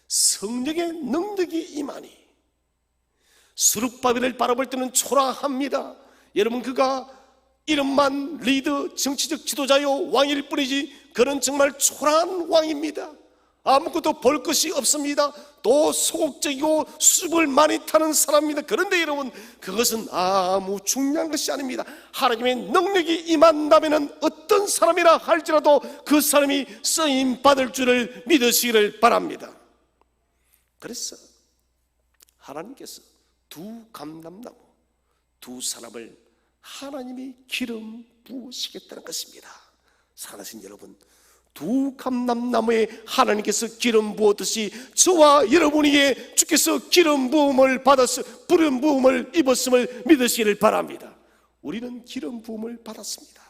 성령의 능력이 임하니 스룹바벨을 바라볼 때는 초라합니다. 여러분 그가 이름만 리더 정치적 지도자요 왕일 뿐이지 그는 정말 초라한 왕입니다. 아무것도 볼 것이 없습니다. 또 소극적이고 수줍을 많이 타는 사람입니다. 그런데 여러분 그것은 아무 중요한 것이 아닙니다. 하나님의 능력이 임한다면 어떤 사람이라 할지라도 그 사람이 쓰임 받을 줄을 믿으시기를 바랍니다. 그래서 하나님께서 두 감람나무 두 사람을 하나님이 기름 부으시겠다는 것입니다. 사랑하신 여러분, 두 감람나무에 하나님께서 기름 부었듯이 저와 여러분에게 주께서 기름 부음을 받아서 부름 부음을 입었음을 믿으시기를 바랍니다. 우리는 기름 부음을 받았습니다.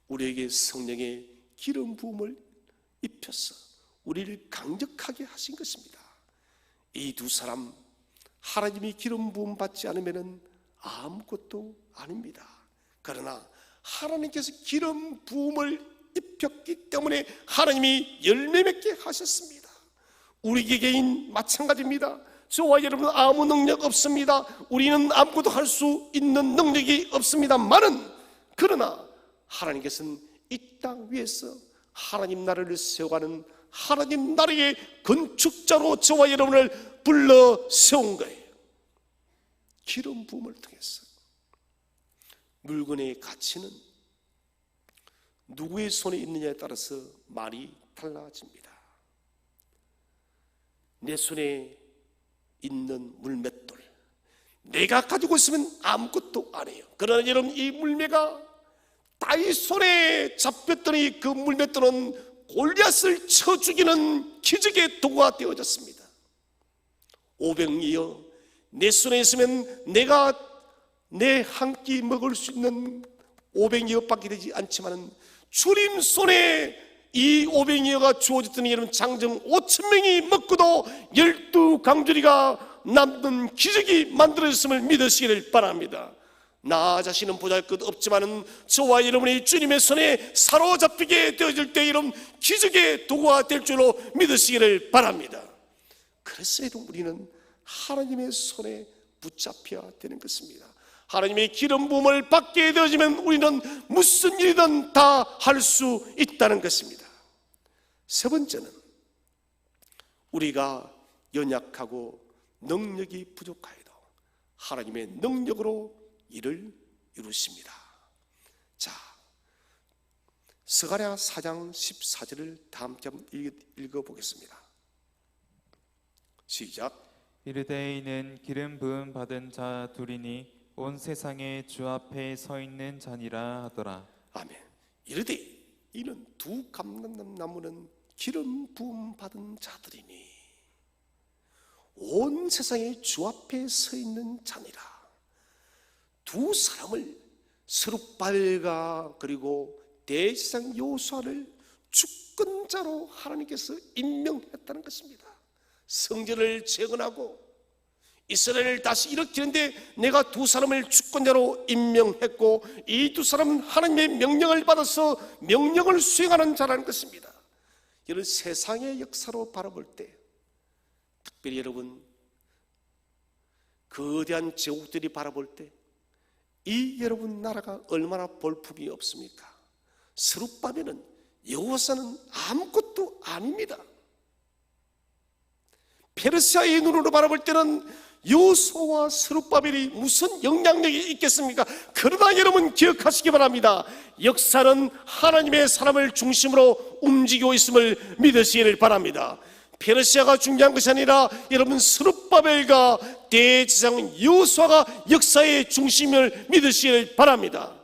우리에게 성령의 기름 부음을 입혀서 우리를 강력하게 하신 것입니다. 이 두 사람 하나님이 기름 부음 받지 않으면 아무것도 아닙니다. 그러나 하나님께서 기름 부음을 입혔기 때문에 하나님이 열매 맺게 하셨습니다. 우리 개개인 마찬가지입니다. 저와 여러분은 아무 능력 없습니다. 우리는 아무것도 할 수 있는 능력이 없습니다만은 그러나 하나님께서는 이 땅 위에서 하나님 나라를 세워가는 하나님 나라의 건축자로 저와 여러분을 불러 세운 거예요. 기름 부음을 통해서. 물건의 가치는 누구의 손에 있느냐에 따라서 말이 달라집니다. 내 손에 있는 물맷돌, 내가 가지고 있으면 아무것도 안 해요. 그러나 여러분 이 물매가 다윗 손에 잡혔더니 그 물맷돌은 골리앗을 쳐 죽이는 기적의 도구가 되어졌습니다. 500이여 내 손에 있으면 내가 내 한 끼 먹을 수 있는 500이어밖에 되지 않지만 주님 손에 이 500이어가 주어졌더니 여러분 장정 5,000명이 먹고도 12강조리가 남는 기적이 만들어졌음을 믿으시기를 바랍니다. 나 자신은 보잘것 없지만은 저와 여러분이 주님의 손에 사로잡히게 되어질 때 이런 기적의 도구가 될 줄로 믿으시기를 바랍니다. 그래서 우리는 하나님의 손에 붙잡혀야 되는 것입니다. 하나님의 기름 부음을 받게 되어지면 우리는 무슨 일이든 다 할 수 있다는 것입니다. 세 번째는 우리가 연약하고 능력이 부족하여도 하나님의 능력으로 일을 이루십니다. 자, 스가랴 4장 14절을 다 함께 읽어보겠습니다. 시작. 이르되 이는 기름 부음 받은 자 둘이니 온 세상에 주 앞에 서 있는 자니라 하더라. 아멘. 이르되 이는 두 감람나무는 기름 부음 받은 자들이니 온 세상의 주 앞에 서 있는 자니라. 두 사람을 스룹바벨과 그리고 대제사장 여호수아를 주권자로 하나님께서 임명했다는 것입니다. 성전을 재건하고 이스라엘을 다시 일으키는데 내가 두 사람을 주권자로 임명했고 이 두 사람은 하나님의 명령을 받아서 명령을 수행하는 자라는 것입니다. 이런 세상의 역사로 바라볼 때 특별히 여러분 거대한 제국들이 바라볼 때 이 여러분 나라가 얼마나 볼품이 없습니까? 스룹바벨은 여호와는 아무것도 아닙니다. 페르시아의 눈으로 바라볼 때는 여호수아와 스룹바벨이 무슨 영향력이 있겠습니까? 그러나 여러분 기억하시기 바랍니다. 역사는 하나님의 사람을 중심으로 움직이고 있음을 믿으시기를 바랍니다. 페르시아가 중요한 것이 아니라 여러분 스룹바벨과 대제사장 여호수아가 역사의 중심을 믿으시기를 바랍니다.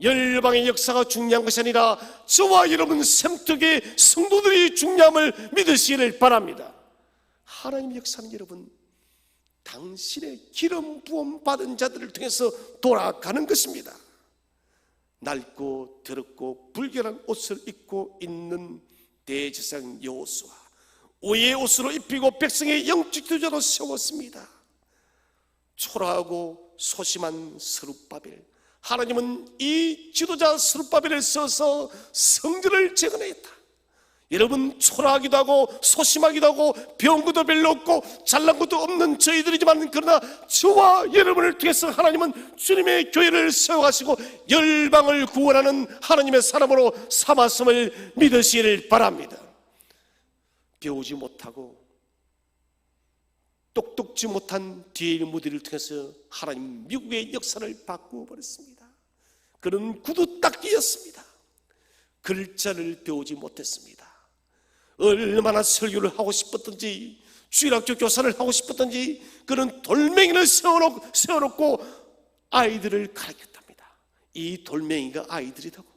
열방의 역사가 중요한 것이 아니라 저와 여러분 semtuk의 성도들이 중요함을 믿으시기를 바랍니다. 하나님의 역사는 여러분 당신의 기름 부음 받은 자들을 통해서 돌아가는 것입니다. 낡고 더럽고 불결한 옷을 입고 있는 대제사장 여호수아 오해의 옷으로 입히고 백성의 영적 지도자로 세웠습니다. 초라하고 소심한 스룹바벨, 하나님은 이 지도자 스룹바벨을 써서 성전을 재건했다. 여러분 초라하기도 하고 소심하기도 하고 배운 것도 별로 없고 잘난 것도 없는 저희들이지만 그러나 저와 여러분을 통해서 하나님은 주님의 교회를 세워가시고 열방을 구원하는 하나님의 사람으로 삼았음을 믿으시기를 바랍니다. 배우지 못하고 똑똑지 못한 뒤의 무리를 통해서 하나님 미국의 역사를 바꾸어 버렸습니다. 그는 구두 닦기였습니다. 글자를 배우지 못했습니다. 얼마나 설교를 하고 싶었던지 주일학교 교사를 하고 싶었던지 그는 돌멩이를 세워놓고 아이들을 가르쳤답니다. 이 돌멩이가 아이들이라고.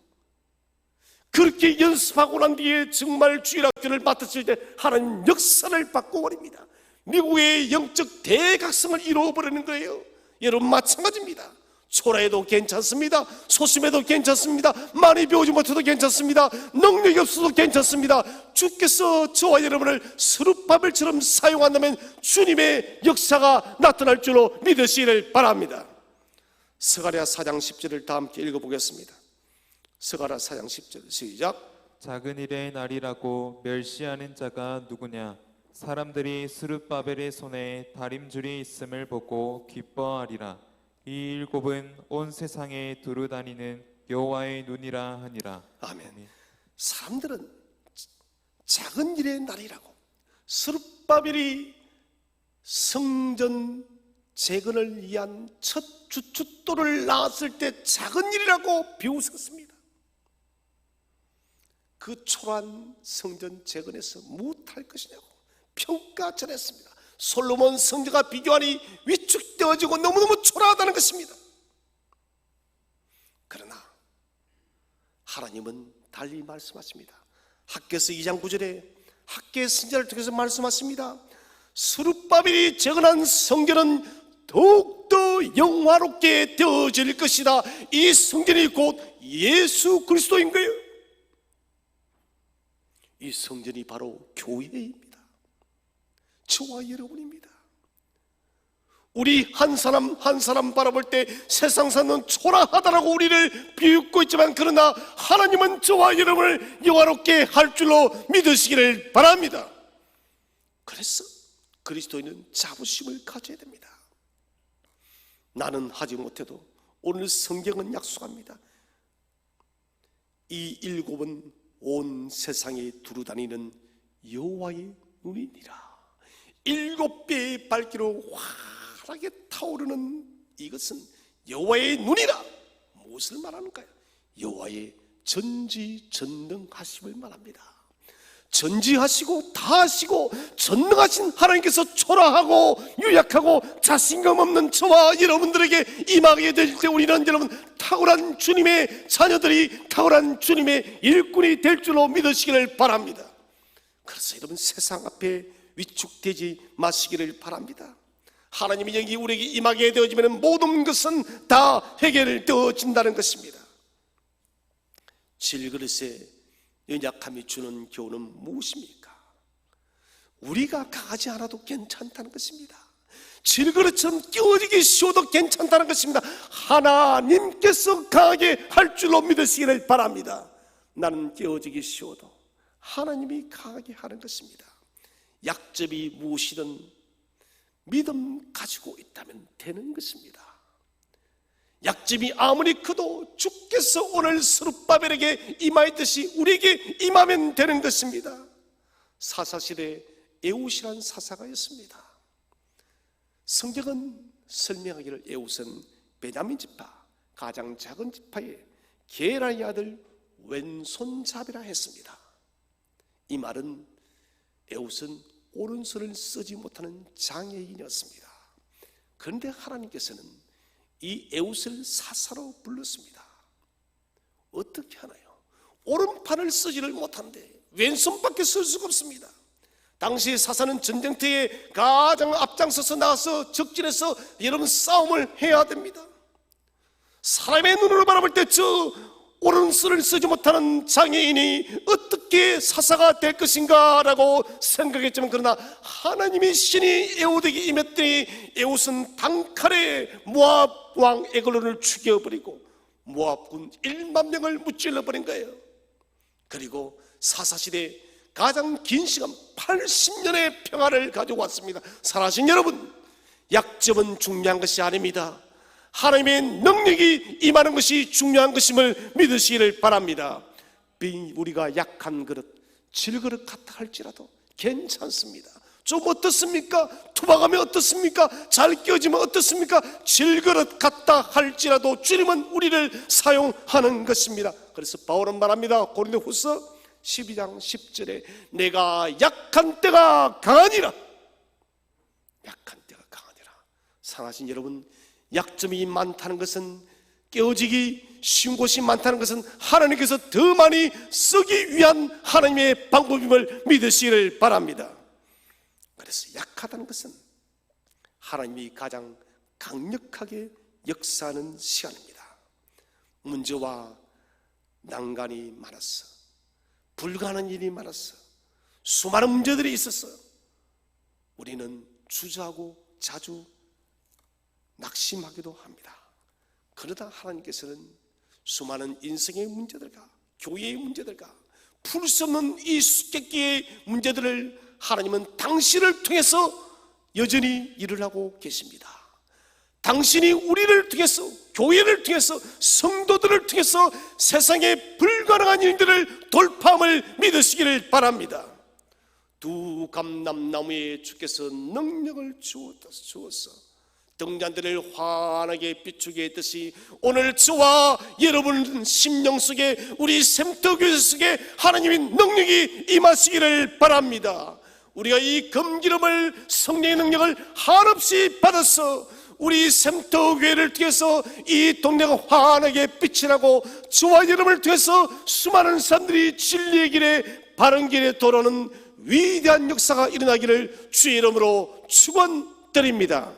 그렇게 연습하고 난 뒤에 정말 주일학교를 맡았을 때 하나님 역사를 바꿔버립니다. 미국의 영적 대각성을 이루어버리는 거예요. 여러분 마찬가지입니다. 초라해도 괜찮습니다. 소심해도 괜찮습니다. 많이 배우지 못해도 괜찮습니다. 능력이 없어도 괜찮습니다. 주께서 저와 여러분을 스룹바벨처럼 사용한다면 주님의 역사가 나타날 줄로 믿으시기를 바랍니다. 스가랴 4장 10절을 다 함께 읽어보겠습니다. 스가랴 4장 10절 시작. 작은 일의 날이라고 멸시하는 자가 누구냐? 사람들이 스룹바벨의 손에 다림줄이 있음을 보고 기뻐하리라. 이 일곱은 온 세상에 두루 다니는 여호와의 눈이라 하니라. 아멘. 사람들은 작은 일의 날이라고 스룹바벨이 성전 재건을 위한 첫 주춧돌을 낳았을 때 작은 일이라고 비웃었습니다. 그 초라한 성전 재건에서 무엇할 것이냐고 평가전했습니다. 솔로몬 성전과 비교하니 위축되어지고 너무너무 초라하다는 것입니다. 그러나 하나님은 달리 말씀하십니다. 학개서 2장 9절에 학개 선지자를 통해서 말씀하십니다. 스룹바벨이 재건한 성전은 더욱더 영화롭게 되어질 것이다. 이 성전이 곧 예수 그리스도인 거예요. 이 성전이 바로 교회입니다. 저와 여러분입니다. 우리 한 사람 한 사람 바라볼 때 세상사는 초라하다라고 우리를 비웃고 있지만 그러나 하나님은 저와 여러분을 영화롭게 할 줄로 믿으시기를 바랍니다. 그래서 그리스도인은 자부심을 가져야 됩니다. 나는 하지 못해도 오늘 성경은 약속합니다. 이 일곱은 온 세상에 두루다니는 여호와의 눈이니라. 7배의 밝기로 환하게 타오르는 이것은 여호와의 눈이라. 무엇을 말하는가요? 여호와의 전지전능하심을 말합니다. 전지하시고 다하시고 전능하신 하나님께서 초라하고 유약하고 자신감 없는 저와 여러분들에게 임하게 될 때 우리는 여러분 탁월한 주님의 자녀들이 탁월한 주님의 일꾼이 될 줄로 믿으시기를 바랍니다. 그래서 여러분 세상 앞에 위축되지 마시기를 바랍니다. 하나님의 영이 우리에게 임하게 되어지면 모든 것은 다 해결되어진다는 것입니다. 질그릇에 연약함이 주는 교훈은 무엇입니까? 우리가 강하지 않아도 괜찮다는 것입니다. 질그릇처럼 끼워지기 쉬워도 괜찮다는 것입니다. 하나님께서 강하게 할 줄로 믿으시기를 바랍니다. 나는 끼워지기 쉬워도 하나님이 강하게 하는 것입니다. 약점이 무엇이든 믿음 가지고 있다면 되는 것입니다. 약점이 아무리 커도 주께서 오늘 스룹바벨에게 임하였듯이 우리에게 임하면 되는 것입니다. 사사시대 에웃이란 사사가 있습니다. 성경은 설명하기를 에웃은 베냐민 지파, 가장 작은 지파의 게라의 아들 왼손잡이라 했습니다. 이 말은 에웃은 오른손을 쓰지 못하는 장애인이었습니다. 그런데 하나님께서는 이 에웃을 사사로 불렀습니다. 어떻게 하나요? 오른팔을 쓰지를 못하는데 왼손밖에 쓸 수가 없습니다. 당시 사사는 전쟁터에 가장 앞장서서 나가서 적진에서 여러분 싸움을 해야 됩니다. 사람의 눈으로 바라볼 때 저 오른손을 쓰지 못하는 장애인이 어떻게 사사가 될 것인가 라고 생각했지만, 그러나 하나님의 신이 에웃에게 임했더니 에웃은 단칼에 모압 왕 에글론을 죽여버리고 모압군 1만 명을 무찔러버린 거예요. 그리고 사사시대 가장 긴 시간 80년의 평화를 가지고 왔습니다. 사랑하신 여러분, 약점은 중요한 것이 아닙니다. 하나님의 능력이 임하는 것이 중요한 것임을 믿으시기를 바랍니다. 우리가 약한 그릇, 질그릇 같다 할지라도 괜찮습니다. 좀 어떻습니까? 투박하면 어떻습니까? 잘 끼워지면 어떻습니까? 질그릇 같다 할지라도 주님은 우리를 사용하는 것입니다. 그래서 바울은 말합니다. 고린도후서 12장 10절에 내가 약한 때가 강하니라. 약한 때가 강하니라. 사랑하신 여러분, 약점이 많다는 것은, 깨어지기 쉬운 곳이 많다는 것은 하나님께서 더 많이 쓰기 위한 하나님의 방법임을 믿으시기를 바랍니다. 그래서 약하다는 것은 하나님이 가장 강력하게 역사하는 시간입니다. 문제와 난관이 많았어. 불가능한 일이 많았어. 수많은 문제들이 있었어요. 우리는 주저하고 자주 낙심하기도 합니다. 그러다 하나님께서는 수많은 인생의 문제들과 교회의 문제들과 풀 수 없는 이 수수께끼의 문제들을 하나님은 당신을 통해서 여전히 일을 하고 계십니다. 당신이 우리를 통해서, 교회를 통해서, 성도들을 통해서 세상의 불가능한 일들을 돌파함을 믿으시기를 바랍니다. 두 감람나무에 주께서 능력을 주어서 등잔들을 환하게 비추게 했듯이 오늘 저와 여러분 심령 속에, 우리 샘터교회 속에 하나님의 능력이 임하시기를 바랍니다. 우리가 이 금기름을, 성령의 능력을 한없이 받아서 우리 샘터교회를 통해서 이 동네가 환하게 빛이 나고 저와 여러분을 통해서 수많은 사람들이 진리의 길에, 바른 길에 돌아오는 위대한 역사가 일어나기를 주의 이름으로 축원드립니다.